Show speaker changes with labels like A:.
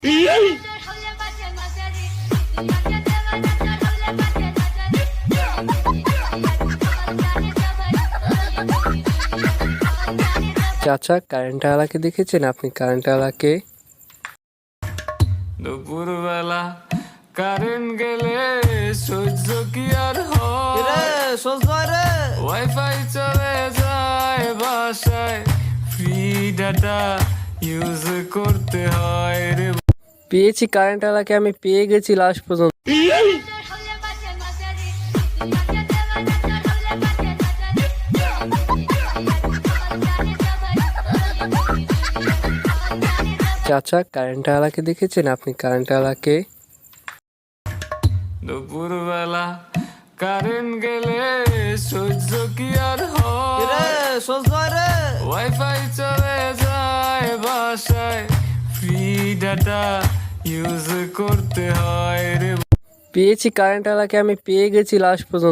A: চাচা, কারেন্টওয়ালাকে দেখেছেন আপনি? কারেন্টওয়ালাকে
B: দুপুরবেলা কারেন্ট গেলে সহ্য কি আর হয়? ওয়াইফাই চলে যায় বাসায়, ফ্রি ডাটা ইউজ করতে হয় রে।
A: পেয়েছি কারেন্টওয়ালাকে, আমি পেয়ে গেছি লাস্ট পর্যন্ত। চাচা, কারেন্টওয়ালাকে দেখেছেন আপনি? কারেন্টওয়ালাকে
B: দুপুরবেলা কারেন্ট গেলে সহ্য কি আর হয়? ওয়াইফাই চলে যায় বাসায়, ফ্রি ডাটা ইউজ করতে হয় রে।
A: পেয়েছি কারেন্টওয়ালাকে, আমি পেয়ে গেছি লাস্ট পর্যন্ত।